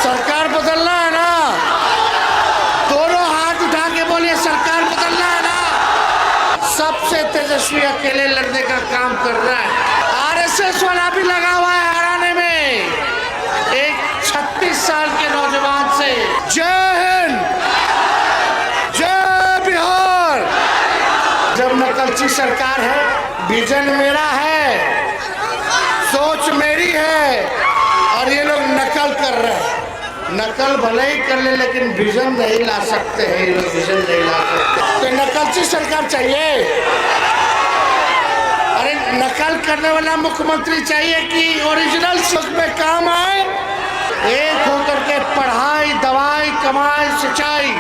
सरकार बदलना है ना, दोनों हाथ उठा के बोलिए सरकार बदलना है ना। सबसे तेजस्वी अकेले लड़ने का काम कर रहा है। आरएसएस वाला भी लगा हुआ है हराने में एक 36 साल के नौजवान से। जय हिंद, जय बिहार। जब नकलची सरकार है, विजन मेरा है, सोच मेरी है, और ये लोग नकल कर रहे हैं। नकल भले ही कर ले लेकिन विजन नहीं ला सकते हैं, ये लोग विजन नहीं ला सकते। तो नकलची सरकार चाहिए? अरे नकल करने वाला मुख्यमंत्री चाहिए कि ओरिजिनल सुख में काम आए। एक होकर के पढ़ाई, दवाई, कमाई, सिंचाई,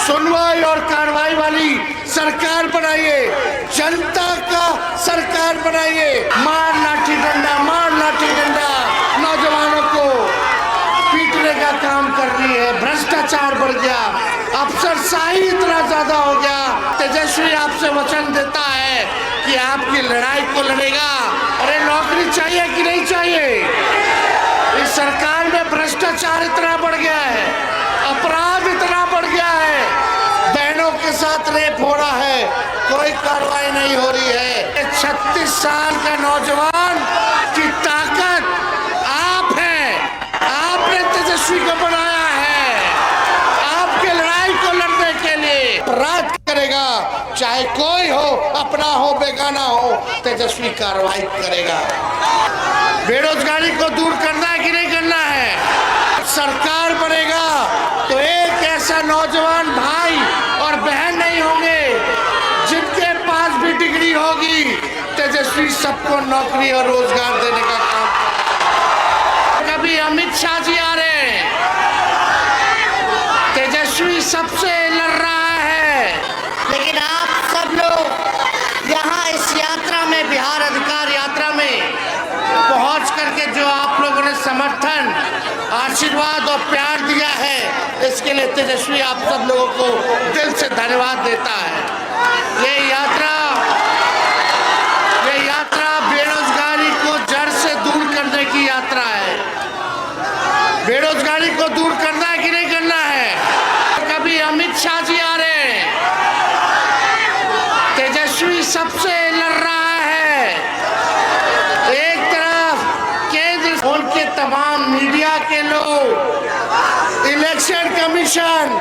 सुनवाई और कार्रवाई वाली सरकार बनाइए, जनता का सरकार बनाइए। मार लाठी डंडा, मार लाठी डंडा, नौजवानों को पीटने का काम कर रही है। भ्रष्टाचार बढ़ गया, अफसरशाही इतना ज्यादा हो गया। तेजस्वी आपसे वचन देता है कि आपकी लड़ाई को लड़ेगा। अरे नौकरी चाहिए कि नहीं चाहिए? इस सरकार में भ्रष्टाचार इतना बढ़ गया है, अपराध इतना बढ़ गया है, बहनों के साथ रेप हो रहा है, कोई कार्रवाई नहीं हो रही है। 36 साल का नौजवान की ताकत आप हैं, आपने तेजस्वी को बनाया है आपके लड़ाई को लड़ने के लिए। अपराध करेगा, चाहे कोई हो, अपना हो बेगाना हो, तेजस्वी कार्रवाई करेगा। बेरोजगारी को दूर करना है कि नहीं करना है? सरकार बनेगा तो एक ऐसा नौजवान भाई और बहन नहीं होंगे जिनके पास भी डिग्री होगी। तेजस्वी सबको नौकरी और रोजगार देने का काम। कभी अमित शाह जी आ रहे हैं, तेजस्वी सबसे लड़ रहा है, लेकिन आप सब लोग यहाँ इस यात्रा में, बिहार अधिकार यात्रा में पहुंच करके जो आप लोगों ने समर्थन, आशीर्वाद और प्यार दिया है, इसके लिए तेजस्वी आप सब लोगों को दिल से धन्यवाद देता है। ये यात्रा बेरोजगारी को जड़ से दूर करने की यात्रा है। बेरोजगारी को दूर करना है कि नहीं करना है? कभी अमित शाह जी आ रहे हैं, तेजस्वी सबसे लड़ रहा है। एक तरफ केंद्र, उनके तमाम मीडिया के लोग, इलेक्शन कमीशन,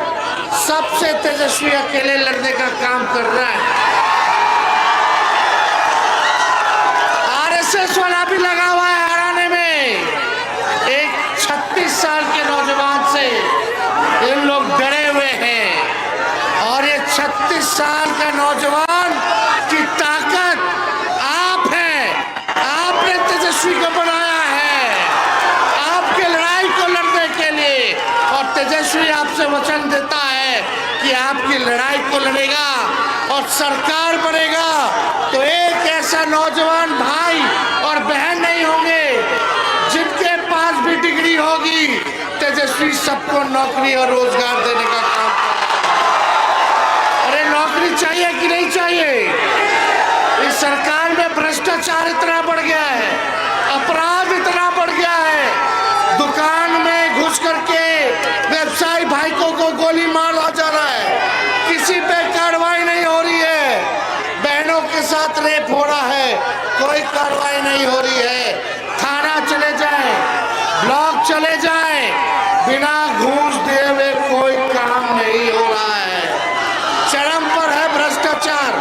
सबसे तेजस्वी अकेले लड़ने का काम कर रहा है। आरएसएस वाला भी लगा हुआ है हराने में एक 36 साल के नौजवान से। इन लोग डरे हुए हैं और ये 36 साल का नौजवान की ताकत आप हैं, आपने तेजस्वी को बनाया है आपके लड़ाई को लड़ने के लिए। और तेजस्वी आपसे वचन देता है कि आपकी लड़ाई को लड़ेगा और सरकार बनेगा तो एक ऐसा नौजवान भाई और बहन नहीं होंगे जिनके पास भी डिग्री होगी। तेजस्वी सबको नौकरी और रोजगार देने का काम। अरे नौकरी चाहिए कि नहीं चाहिए? इस सरकार में भ्रष्टाचार इतना बढ़ गया है, अपराध इतना बढ़ गया है, दुकान में घुस करके व्यवसायी भाइयों को गोली मारा जा रहा है, किसी पे कार्रवाई नहीं हो रही है, बहनों के साथ रेप हो रहा है, कोई कार्रवाई नहीं हो रही है। थाना चले जाएं, ब्लॉक चले जाएं, बिना घूस दिए हुए कोई काम नहीं हो रहा है। चरम पर है भ्रष्टाचार।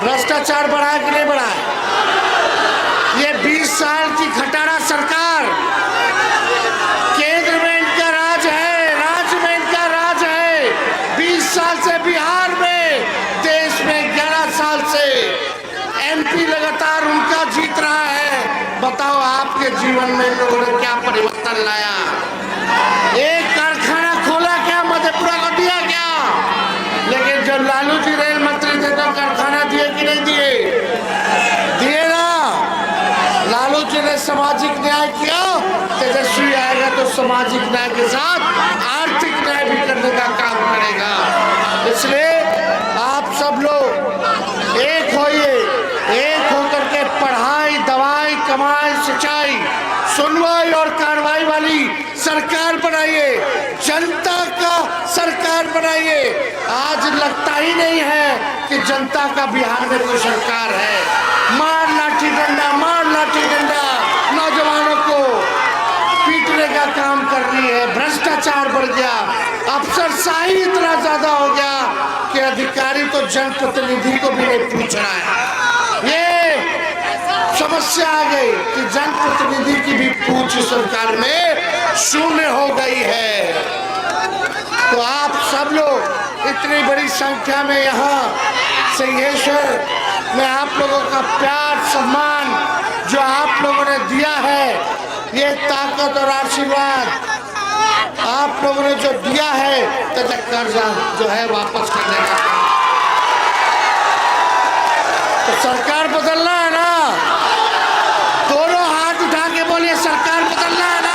भ्रष्टाचार बढ़ा है कि नहीं बढ़ा है? ये 20 साल की खटारा सरकार, केंद्र में इनका राज है, राज्य में इनका राज है। 20 साल से बिहार में, देश में 11 साल से एमपी लगातार उनका जीत रहा है। बताओ आपके जीवन में इन लोगों ने क्या परिवर्तन लाया? एक कारखाना खोला क्या? मधेपुरा को दिया क्या? लेकिन जब लालू जी रेल मंत्री थे तो कारखाना दिए कि नहीं दिए? दिए ना। लालू जी ने सामाजिक न्याय किया, तेजस्वी आएगा तो सामाजिक न्याय के साथ आर्थिक न्याय भी करने का काम करेगा। इसलिए आप सब लोग एक होइए, एक होकर के पढ़ाई, दवाई, कमाई, सिंचाई, सुनवाई और कार्रवाई वाली सरकार बनाइए, जनता का सरकार बनाइए। आज लगता ही नहीं है कि जनता का बिहार में कोई सरकार है। मार लाठी डंडा नौजवानों को पीटने का काम कर रही है। भ्रष्टाचार बढ़ गया, अफसरशाही इतना ज्यादा हो गया कि अधिकारी तो जनप्रतिनिधि को भी नहीं पूछ रहा है। ये समस्या आ गई कि जनप्रतिनिधि की भी पूछ सरकार में शून्य हो गई है। तो आप सब लोग इतनी बड़ी संख्या में यहाँ सिंहेश्वर में आप लोगों का प्यार सम्मान जो आप लोगों ने दिया है, ये ताकत और आशीर्वाद आप लोगों ने जो दिया है, तो कर्जा जो है वापस करने का काम। तो सरकार बदलना है ना, दोनों हाथ उठा के बोलिए सरकार बदलना है ना।